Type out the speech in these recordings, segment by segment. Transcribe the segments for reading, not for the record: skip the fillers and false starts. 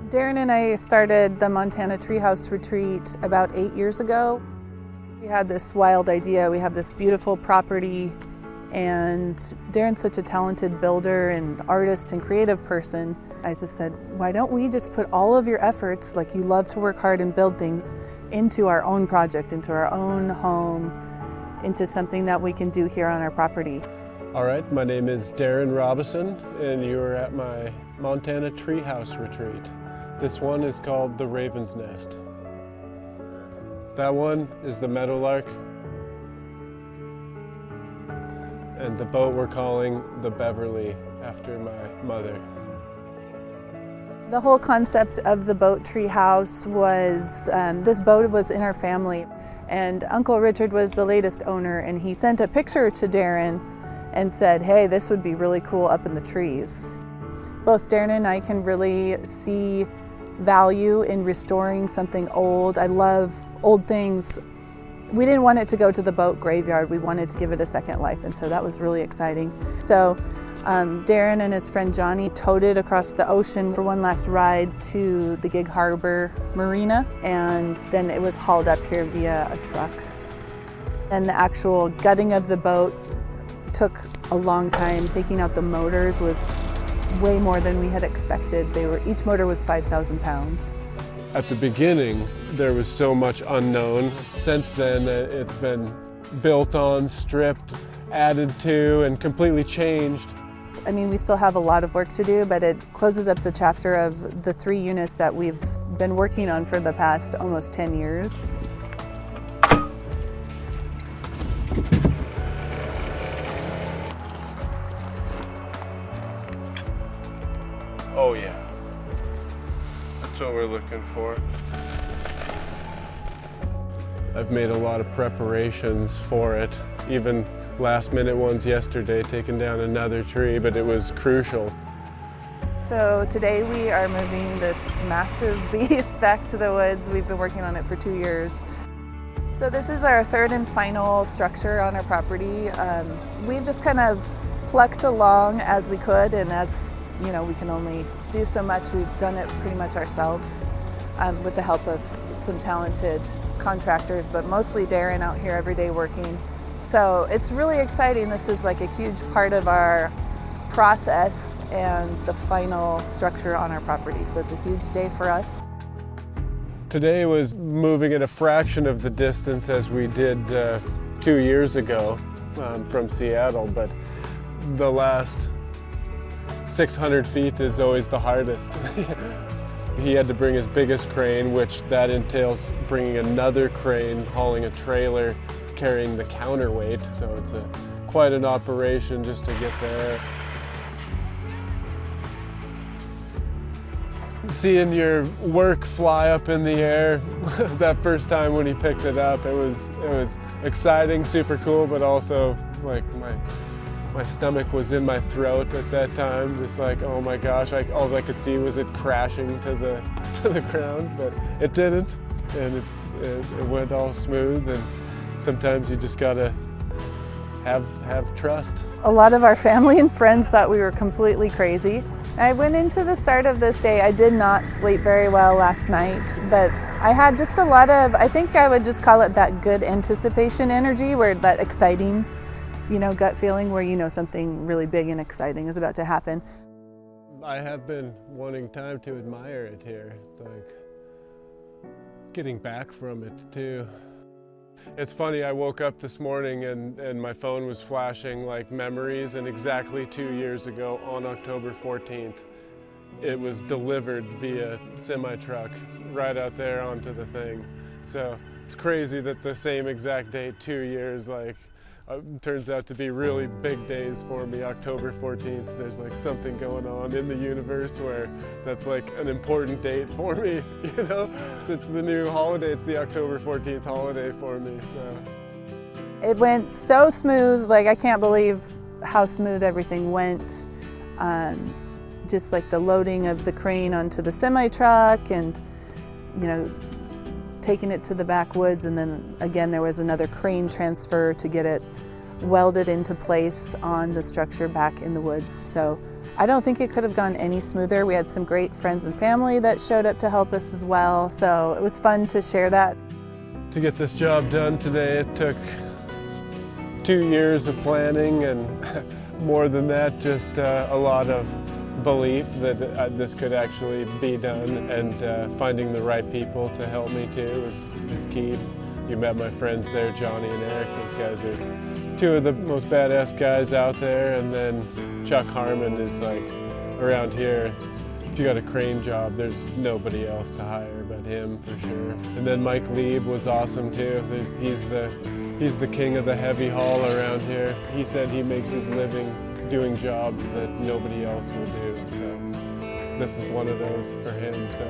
Darren and I started the Montana Treehouse Retreat about 8 years ago. We had this wild idea. We have this beautiful property, and Darren's such a talented builder and artist and creative person. I just said, why don't we just put all of your efforts, like you love to work hard and build things, into our own project, into our own home, into something that we can do here on our property. All right, my name is Darren Robison, and you are at my Montana Treehouse Retreat. This one is called the Raven's Nest. That one is the Meadowlark, and the boat we're calling the Beverly, after my mother. The whole concept of the boat treehouse was, this boat was in our family, and Uncle Richard was the latest owner, and he sent a picture to Darren and said, hey, this would be really cool up in the trees. Both Darren and I can really see value in restoring something old. I love old things. We didn't want it to go to the boat graveyard. We wanted to give it a second life, and so that was really exciting. So Darren and his friend Johnny towed it across the ocean for one last ride to the Gig Harbor Marina, and then it was hauled up here via a truck. And the actual gutting of the boat took a long time. Taking out the motors was way more than we had expected. Each motor was 5,000 pounds. At the beginning, there was so much unknown. Since then, it's been built on, stripped, added to, and completely changed. I mean, we still have a lot of work to do, but it closes up the chapter of the 3 units that we've been working on for the past almost 10 years. Oh yeah, that's what we're looking for. I've made a lot of preparations for it, even last minute ones yesterday, taking down another tree, but it was crucial. So today we are moving this massive beast back to the woods. We've been working on it for 2 years. So this is our third and final structure on our property. We've just kind of plucked along as we could, and as you know, we can only do so much. We've done it pretty much ourselves with the help of some talented contractors, but mostly Darren out here every day working. So it's really exciting. This is like a huge part of our process and the final structure on our property. So it's a huge day for us. Today was moving at a fraction of the distance as we did 2 years ago from Seattle, but the last 600 feet is always the hardest. He had to bring his biggest crane, which that entails bringing another crane, hauling a trailer, carrying the counterweight. So it's quite an operation just to get there. Seeing your work fly up in the air that first time when he picked it up, it was exciting, super cool, but also like my stomach was in my throat at that time, just like, oh my gosh, all I could see was it crashing to the ground, but it didn't, and it went all smooth, and sometimes you just gotta have trust. A lot of our family and friends thought we were completely crazy. I went into the start of this day, I did not sleep very well last night, but I had just a lot of, I think I would just call it that good anticipation energy, where that exciting, gut feeling where you know something really big and exciting is about to happen. I have been wanting time to admire it here. It's like getting back from it too. It's funny, I woke up this morning and my phone was flashing like memories, and exactly 2 years ago on October 14th, it was delivered via semi-truck right out there onto the thing. So it's crazy that the same exact date 2 years turns out to be really big days for me. October 14th, there's like something going on in the universe where that's like an important date for me, It's the new holiday, it's the October 14th holiday for me, so. It went so smooth, like I can't believe how smooth everything went. Just like the loading of the crane onto the semi-truck and, taking it to the backwoods, and then again there was another crane transfer to get it welded into place on the structure back in the woods. So I don't think it could have gone any smoother. We had some great friends and family that showed up to help us as well, so it was fun to share that. To get this job done today, it took 2 years of planning, and more than that, just a lot of belief that this could actually be done, and finding the right people to help me too is key. You met my friends there, Johnny and Eric. Those guys are two of the most badass guys out there, and then Chuck Harmon is like, around here, if you got a crane job, there's nobody else to hire but him for sure. And then Mike Lieb was awesome too. He's the king of the heavy haul around here. He said he makes his living doing jobs that nobody else will do. So this is one of those for him. So.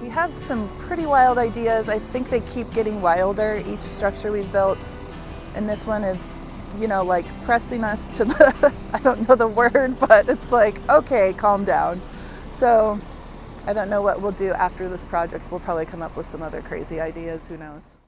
We have some pretty wild ideas. I think they keep getting wilder, each structure we've built. And this one is, you know, like pressing us to the, I don't know the word, but it's like, okay, calm down. So I don't know what we'll do after this project. We'll probably come up with some other crazy ideas, who knows.